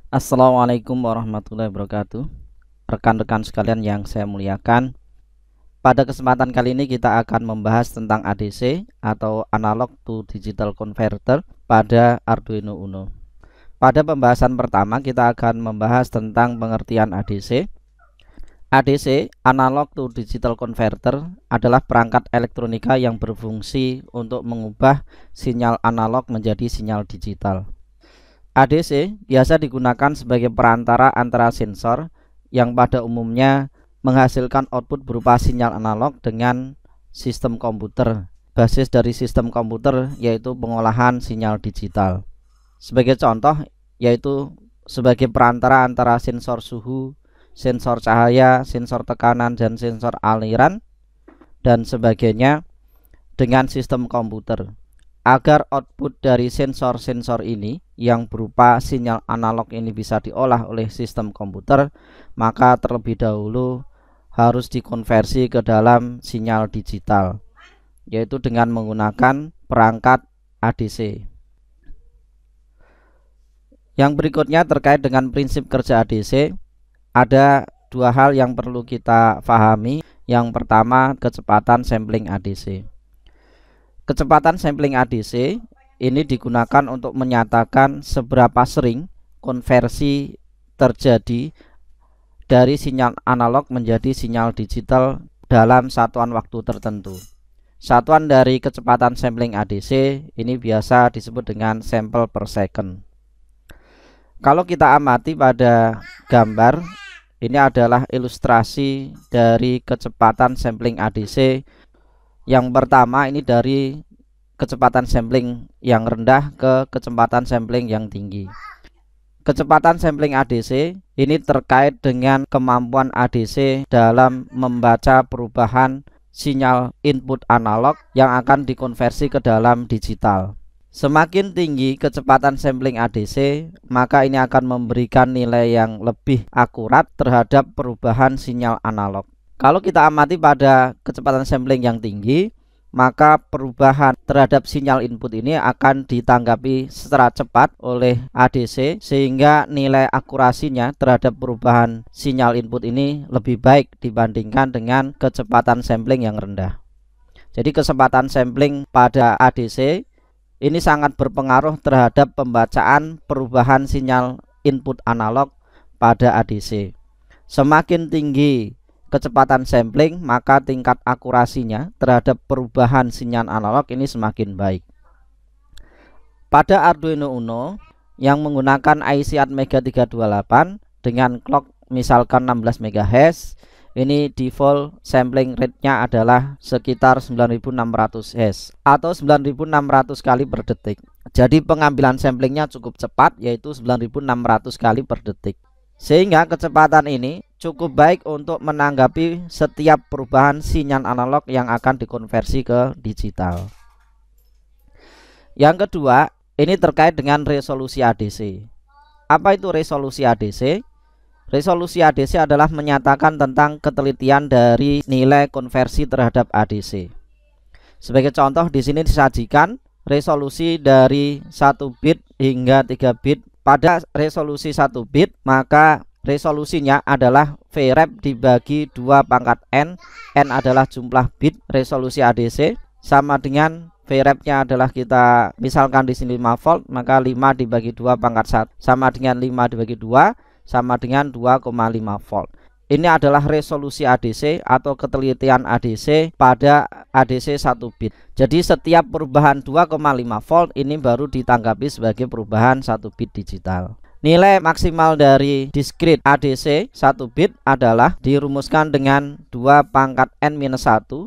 Assalamualaikum warahmatullahi wabarakatuh. Rekan-rekan sekalian yang saya muliakan, pada kesempatan kali ini kita akan membahas tentang ADC atau Analog to Digital Converter pada Arduino Uno. Pada pembahasan pertama kita akan membahas tentang pengertian ADC. ADC, Analog to Digital Converter, adalah perangkat elektronika yang berfungsi untuk mengubah sinyal analog menjadi sinyal digital. ADC biasa digunakan sebagai perantara antara sensor yang pada umumnya menghasilkan output berupa sinyal analog dengan sistem komputer. Basis dari sistem komputer yaitu pengolahan sinyal digital. Sebagai contoh yaitu sebagai perantara antara sensor suhu, sensor cahaya, sensor tekanan, dan sensor aliran dan sebagainya dengan sistem komputer. Agar output dari sensor-sensor ini yang berupa sinyal analog ini bisa diolah oleh sistem komputer, maka terlebih dahulu harus dikonversi ke dalam sinyal digital, yaitu dengan menggunakan perangkat ADC. Yang berikutnya terkait dengan prinsip kerja ADC, ada dua hal yang perlu kita pahami. Yang pertama, kecepatan sampling ADC. Kecepatan sampling ADC ini digunakan untuk menyatakan seberapa sering konversi terjadi dari sinyal analog menjadi sinyal digital dalam satuan waktu tertentu. Satuan dari kecepatan sampling ADC ini biasa disebut dengan sampel per second. Kalau kita amati pada gambar, ini adalah ilustrasi dari kecepatan sampling ADC. Yang pertama ini dari kecepatan sampling yang rendah ke kecepatan sampling yang tinggi. Kecepatan sampling ADC ini terkait dengan kemampuan ADC dalam membaca perubahan sinyal input analog yang akan dikonversi ke dalam digital. Semakin tinggi kecepatan sampling ADC, maka ini akan memberikan nilai yang lebih akurat terhadap perubahan sinyal analog. Kalau kita amati pada kecepatan sampling yang tinggi, maka perubahan terhadap sinyal input ini akan ditanggapi secara cepat oleh ADC, sehingga nilai akurasinya terhadap perubahan sinyal input ini lebih baik dibandingkan dengan kecepatan sampling yang rendah. Jadi kecepatan sampling pada ADC ini sangat berpengaruh terhadap pembacaan perubahan sinyal input analog pada ADC. Semakin tinggi kecepatan sampling, maka tingkat akurasinya terhadap perubahan sinyal analog ini semakin baik. Pada Arduino Uno yang menggunakan IC Atmega 328 dengan clock misalkan 16 MHz, ini default sampling rate-nya adalah sekitar 9600 Hz atau 9600 kali per detik. Jadi pengambilan samplingnya cukup cepat, yaitu 9600 kali per detik. Sehingga kecepatan ini cukup baik untuk menanggapi setiap perubahan sinyal analog yang akan dikonversi ke digital. Yang kedua, ini terkait dengan resolusi ADC. Apa itu resolusi ADC? Resolusi ADC adalah menyatakan tentang ketelitian dari nilai konversi terhadap ADC. Sebagai contoh, di sini disajikan resolusi dari 1 bit hingga 3 bit. Pada resolusi 1 bit, maka resolusinya adalah VREF dibagi 2 pangkat N. N adalah jumlah bit resolusi ADC, sama dengan VREF-nya adalah kita misalkan di sini 5 volt, maka 5 dibagi 2 pangkat 1 sama dengan 5 dibagi 2 sama dengan 2,5 volt. Ini adalah resolusi ADC atau ketelitian ADC pada ADC 1 bit. Jadi setiap perubahan 2,5 volt ini baru ditanggapi sebagai perubahan 1 bit digital. Nilai maksimal dari discrete ADC 1 bit adalah dirumuskan dengan 2 pangkat N-1,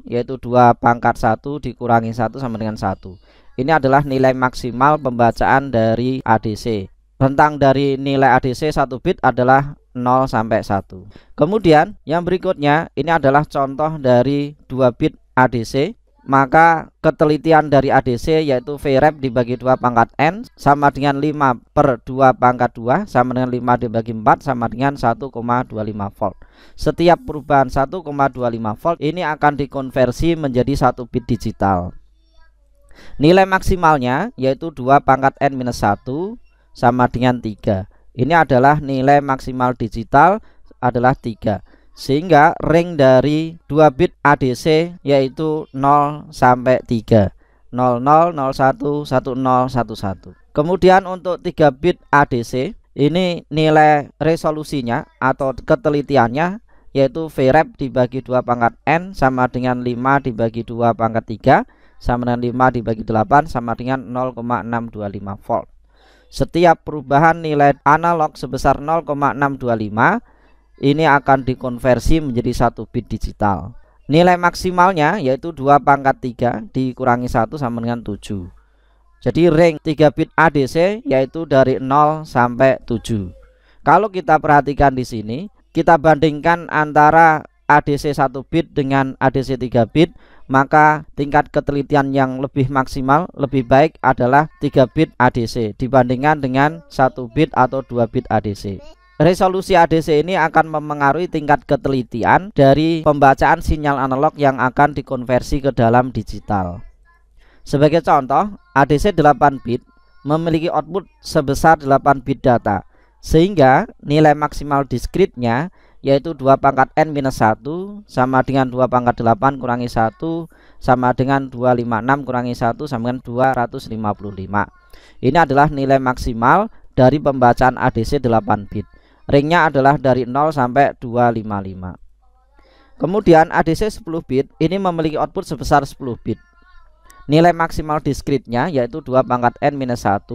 yaitu 2 pangkat 1 dikurangi 1 sama dengan 1. Ini adalah nilai maksimal pembacaan dari ADC. Rentang dari nilai ADC 1 bit adalah 0 sampai 1. Kemudian yang berikutnya ini adalah contoh dari 2 bit ADC. Maka ketelitian dari ADC yaitu VREF dibagi 2 pangkat N sama dengan 5 per 2 pangkat 2 sama dengan 5 dibagi 4 sama dengan 1,25 volt. Setiap perubahan 1,25 volt ini akan dikonversi menjadi 1 bit digital. Nilai maksimalnya yaitu 2 pangkat N-1 sama dengan 3. Ini adalah nilai maksimal digital adalah 3. Sehingga ring dari 2 bit ADC yaitu 0 sampai 3. 00, 01, 10, 11. Kemudian untuk 3 bit ADC ini nilai resolusinya atau ketelitiannya yaitu VREF dibagi 2 pangkat N sama dengan 5 dibagi 2 pangkat 3 sama dengan 5 dibagi 8 sama dengan 0,625 volt. Setiap perubahan nilai analog sebesar 0,625 ini akan dikonversi menjadi 1 bit digital. Nilai maksimalnya yaitu 2 pangkat 3 dikurangi 1 sama dengan 7. Jadi ring 3 bit ADC yaitu dari 0 sampai 7. Kalau kita perhatikan di sini, kita bandingkan antara ADC 1 bit dengan ADC 3 bit, maka tingkat ketelitian yang lebih maksimal, lebih baik adalah 3 bit ADC dibandingkan dengan 1 bit atau 2 bit ADC. Resolusi ADC ini akan memengaruhi tingkat ketelitian dari pembacaan sinyal analog yang akan dikonversi ke dalam digital. Sebagai contoh, ADC 8 bit memiliki output sebesar 8 bit data, sehingga nilai maksimal diskritnya yaitu 2 pangkat N-1 sama dengan 2 pangkat 8 kurangi 1 sama dengan 256 kurangi 1 sama dengan 255. Ini adalah nilai maksimal dari pembacaan ADC 8 bit. Ringnya adalah dari 0 sampai 255. Kemudian ADC 10 bit ini memiliki output sebesar 10 bit. Nilai maksimal diskritnya yaitu 2 pangkat N-1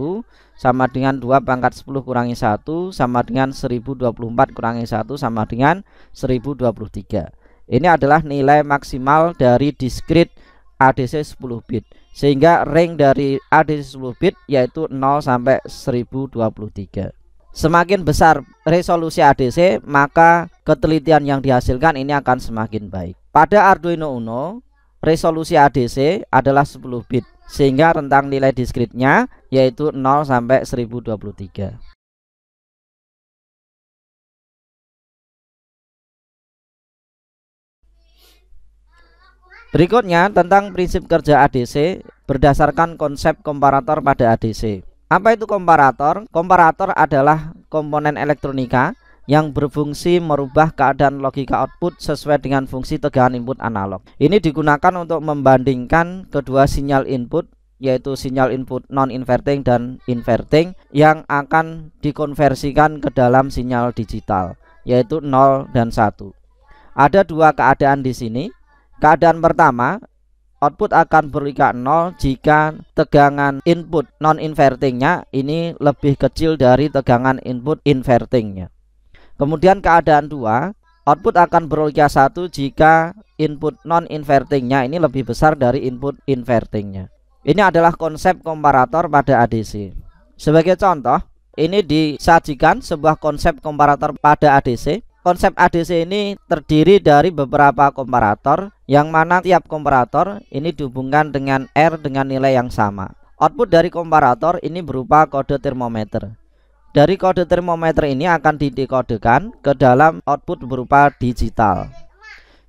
sama dengan 2 pangkat 10 kurangi 1 sama dengan 1024 kurangi 1 sama dengan 1023. Ini adalah nilai maksimal dari diskrit ADC 10 bit. Sehingga ring dari ADC 10 bit yaitu 0 sampai 1023. Semakin besar resolusi ADC, maka ketelitian yang dihasilkan ini akan semakin baik. Pada Arduino Uno, resolusi ADC adalah 10 bit, sehingga rentang nilai diskritnya yaitu 0 sampai 1023. Berikutnya tentang prinsip kerja ADC berdasarkan konsep komparator pada ADC. Apa itu komparator? Komparator adalah komponen elektronika yang berfungsi merubah keadaan logika output sesuai dengan fungsi tegangan input analog. Ini digunakan untuk membandingkan kedua sinyal input, yaitu sinyal input non-inverting dan inverting, yang akan dikonversikan ke dalam sinyal digital, yaitu 0 dan 1. Ada dua keadaan di sini. Keadaan pertama, output akan berlogika 0 jika tegangan input non-invertingnya ini lebih kecil dari tegangan input invertingnya. Kemudian keadaan 2, output akan berlogika 1 jika input non-invertingnya ini lebih besar dari input invertingnya. Ini adalah konsep komparator pada ADC. Sebagai contoh, ini disajikan sebuah konsep komparator pada ADC. Konsep ADC ini terdiri dari beberapa komparator, yang mana tiap komparator ini dihubungkan dengan R dengan nilai yang sama. Output dari komparator ini berupa kode termometer. Dari kode termometer ini akan didikodekan ke dalam output berupa digital.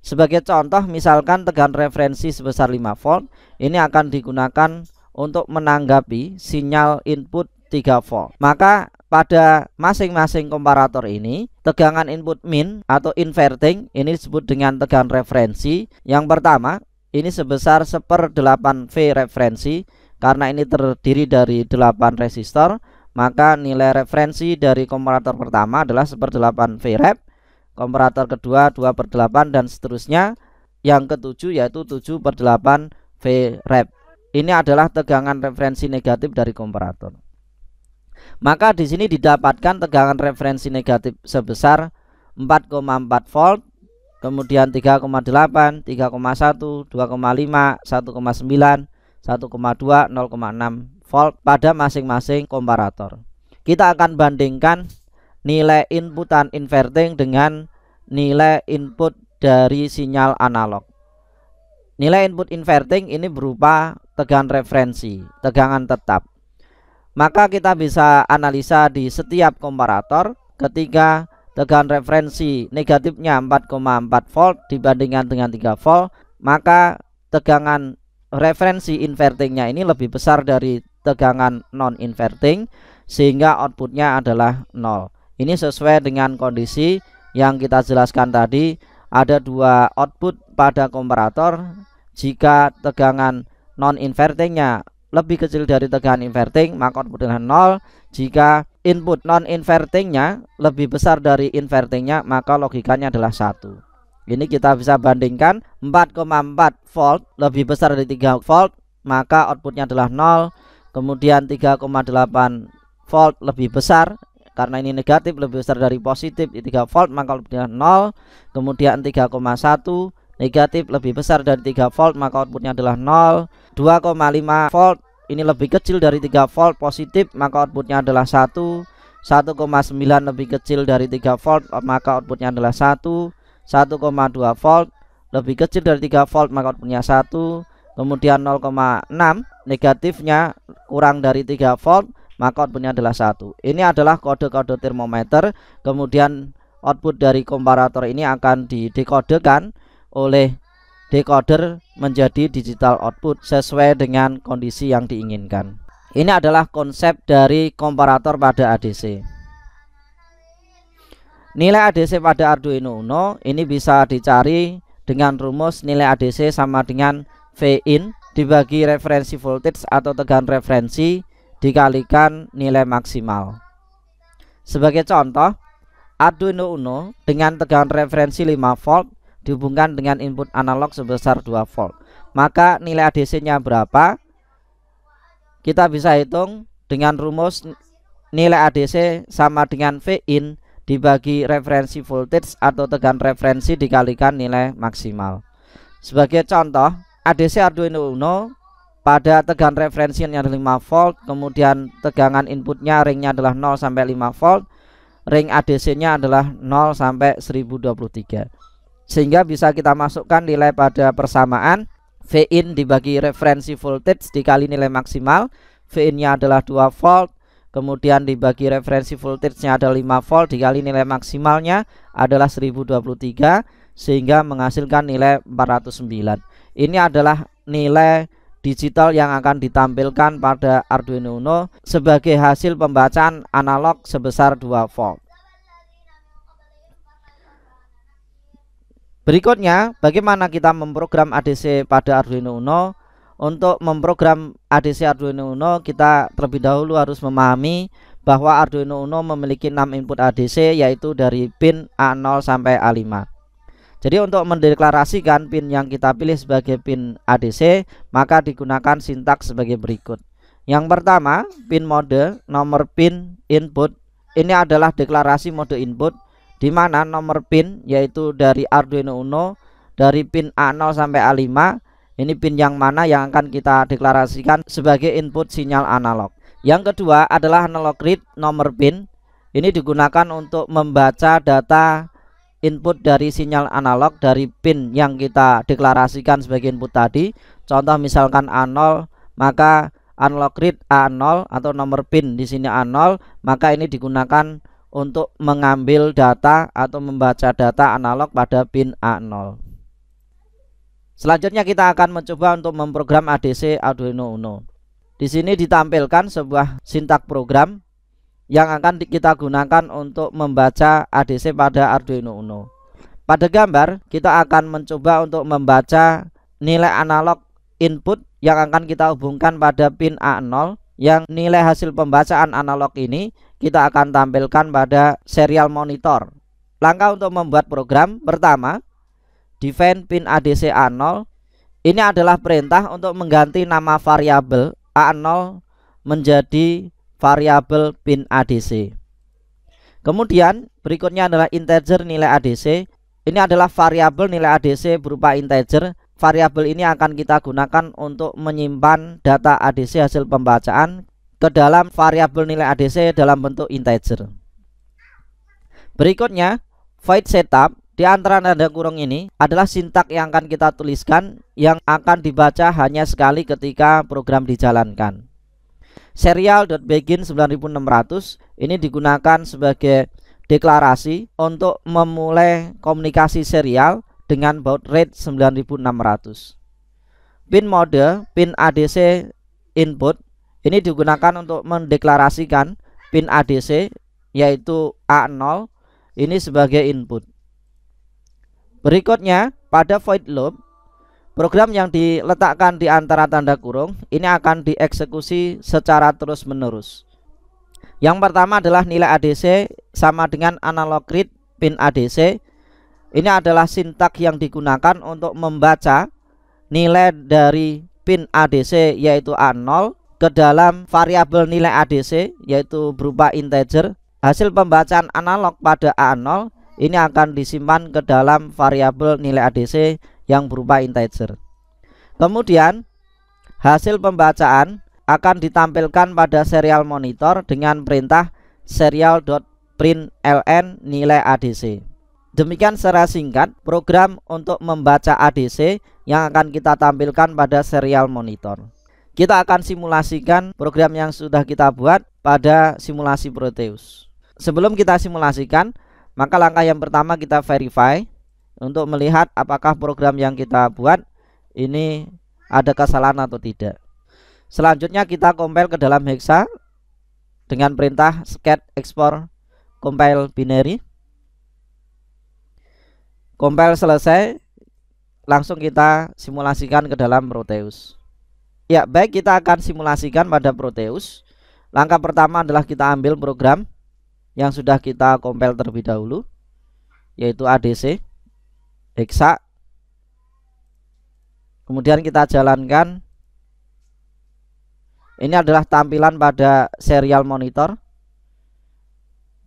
Sebagai contoh, misalkan tegangan referensi sebesar 5 volt, ini akan digunakan untuk menanggapi sinyal input 3 volt. Maka pada masing-masing komparator ini, tegangan input min atau inverting ini disebut dengan tegangan referensi. Yang pertama, ini sebesar 1/8 V referensi. Karena ini terdiri dari 8 resistor, maka nilai referensi dari komparator pertama adalah 1/8 V rep, komparator kedua 2/8 dan seterusnya. Yang ketujuh yaitu 7/8 V rep. Ini adalah tegangan referensi negatif dari komparator. Maka di sini didapatkan tegangan referensi negatif sebesar 4,4 volt, kemudian 3,8, 3,1, 2,5, 1,9, 1,2, 0,6 volt pada masing-masing komparator. Kita akan bandingkan nilai inputan inverting dengan nilai input dari sinyal analog. Nilai input inverting ini berupa tegangan referensi, tegangan tetap. Maka kita bisa analisa di setiap komparator ketika tegangan referensi negatifnya 4,4 volt dibandingkan dengan 3 volt, maka tegangan referensi invertingnya ini lebih besar dari tegangan non-inverting, sehingga outputnya adalah 0. Ini sesuai dengan kondisi yang kita jelaskan tadi. Ada dua output pada komparator. Jika tegangan non-invertingnya lebih kecil dari tegangan inverting, maka output adalah 0. Jika input non-invertingnya lebih besar dari invertingnya, maka logikanya adalah 1. Ini kita bisa bandingkan 4,4 volt lebih besar dari 3 volt, maka outputnya adalah 0. Kemudian 3,8 volt lebih besar, karena ini negatif lebih besar dari positif di 3 volt, maka outputnya 0. Kemudian 3,1 negatif lebih besar dari 3 volt, maka outputnya adalah 0. 2,5 volt ini lebih kecil dari 3 volt positif, maka outputnya adalah 1. 1,9 lebih kecil dari 3 volt, maka outputnya adalah 1. 1,2 volt lebih kecil dari 3 volt, maka outputnya 1. Kemudian 0,6 negatifnya kurang dari 3 volt, maka outputnya adalah 1. Ini adalah kode-kode termometer. Kemudian output dari komparator ini akan didekodekan oleh decoder menjadi digital output sesuai dengan kondisi yang diinginkan. Ini adalah konsep dari komparator pada ADC. Nilai ADC pada Arduino Uno ini bisa dicari dengan rumus nilai ADC sama dengan Vin dibagi referensi voltage atau tegangan referensi dikalikan nilai maksimal. Sebagai contoh, Arduino Uno dengan tegangan referensi 5 volt dihubungkan dengan input analog sebesar 2 volt. Maka nilai ADC-nya berapa? Kita bisa hitung dengan rumus nilai ADC sama dengan Vin dibagi referensi voltage atau tegangan referensi dikalikan nilai maksimal. Sebagai contoh, ADC Arduino Uno pada tegangan referensinya adalah 5 volt, kemudian tegangan inputnya ringnya adalah 0 sampai 5 volt, ring ADC-nya adalah 0 sampai 1023. Sehingga bisa kita masukkan nilai pada persamaan Vin dibagi referensi voltage dikali nilai maksimal. Vin-nya adalah 2 volt, kemudian dibagi referensi voltage-nya ada 5 volt dikali nilai maksimalnya adalah 1023, sehingga menghasilkan nilai 409. Ini adalah nilai digital yang akan ditampilkan pada Arduino Uno sebagai hasil pembacaan analog sebesar 2 volt. Berikutnya, bagaimana kita memprogram ADC pada Arduino Uno? Untuk memprogram ADC Arduino Uno, kita terlebih dahulu harus memahami bahwa Arduino Uno memiliki 6 input ADC, yaitu dari pin A0 sampai A5. Jadi untuk mendeklarasikan pin yang kita pilih sebagai pin ADC, maka digunakan sintaks sebagai berikut. Yang pertama, pin mode, nomor pin input. Ini adalah deklarasi mode input, di mana nomor pin yaitu dari Arduino Uno dari pin A0 sampai A5. Ini pin yang mana yang akan kita deklarasikan sebagai input sinyal analog. Yang kedua adalah analog read, nomor pin. Ini digunakan untuk membaca data input dari sinyal analog dari pin yang kita deklarasikan sebagai input tadi. Contoh misalkan A0, maka analog read A0 atau nomor pin di sini A0, maka ini digunakan untuk mengambil data atau membaca data analog pada pin A0. Selanjutnya kita akan mencoba untuk memprogram ADC Arduino Uno. Di sini ditampilkan sebuah sintak program yang akan kita gunakan untuk membaca ADC pada Arduino Uno. Pada gambar kita akan mencoba untuk membaca nilai analog input yang akan kita hubungkan pada pin A0, yang nilai hasil pembacaan analog ini kita akan tampilkan pada serial monitor. Langkah untuk membuat program pertama, define pin ADC A0. Ini adalah perintah untuk mengganti nama variabel A0 menjadi variabel pin ADC. Kemudian berikutnya adalah integer nilai ADC. Ini adalah variabel nilai ADC berupa integer. Variabel ini akan kita gunakan untuk menyimpan data ADC hasil pembacaan ke dalam variabel nilai ADC dalam bentuk integer. Berikutnya, void setup. Di antara tanda kurung ini adalah sintak yang akan kita tuliskan yang akan dibaca hanya sekali ketika program dijalankan. Serial.begin 9600 ini digunakan sebagai deklarasi untuk memulai komunikasi serial dengan baud rate 9600. Pin mode, pin ADC input ini digunakan untuk mendeklarasikan pin ADC yaitu A0 ini sebagai input. Berikutnya pada void loop, program yang diletakkan di antara tanda kurung ini akan dieksekusi secara terus-menerus. Yang pertama adalah nilai ADC sama dengan analog read pin ADC. Ini adalah sintak yang digunakan untuk membaca nilai dari pin ADC yaitu A0 ke dalam variabel nilai ADC yaitu berupa integer. Hasil pembacaan analog pada A0 ini akan disimpan ke dalam variabel nilai ADC yang berupa integer. Kemudian hasil pembacaan akan ditampilkan pada serial monitor dengan perintah serial.println nilai ADC. Demikian secara singkat program untuk membaca ADC yang akan kita tampilkan pada serial monitor. Kita akan simulasikan program yang sudah kita buat pada simulasi Proteus. Sebelum kita simulasikan, maka langkah yang pertama kita verify untuk melihat apakah program yang kita buat ini ada kesalahan atau tidak. Selanjutnya kita compile ke dalam hexa dengan perintah scat export compile binary. Compile selesai, langsung kita simulasikan ke dalam Proteus. Ya, baik, kita akan simulasikan pada Proteus. Langkah pertama adalah kita ambil program yang sudah kita compile terlebih dahulu, yaitu ADC hexa. Kemudian kita jalankan. Ini adalah tampilan pada serial monitor.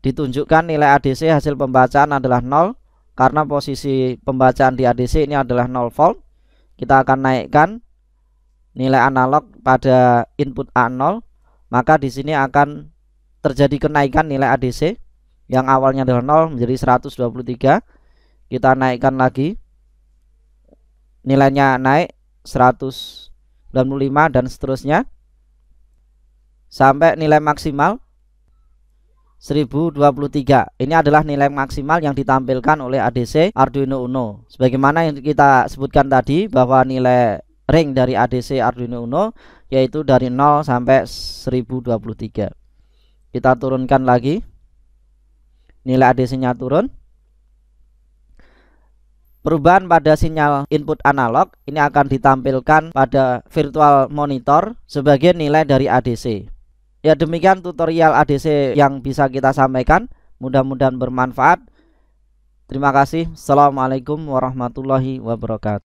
Ditunjukkan nilai ADC hasil pembacaan adalah 0 karena posisi pembacaan di ADC ini adalah 0 volt. Kita akan naikkan nilai analog pada input A0, maka di sini akan terjadi kenaikan nilai ADC yang awalnya adalah 0 menjadi 123. Kita naikkan lagi, nilainya naik 195 dan seterusnya sampai nilai maksimal 1023. Ini adalah nilai maksimal yang ditampilkan oleh ADC Arduino Uno. Sebagaimana yang kita sebutkan tadi bahwa nilai ring dari ADC Arduino Uno yaitu dari 0 sampai 1023. Kita turunkan lagi, nilai ADC nya turun. Perubahan pada sinyal input analog ini akan ditampilkan pada virtual monitor sebagai nilai dari ADC. Ya, demikian tutorial ADC yang bisa kita sampaikan, mudah-mudahan bermanfaat. Terima kasih. Assalamualaikum warahmatullahi wabarakatuh.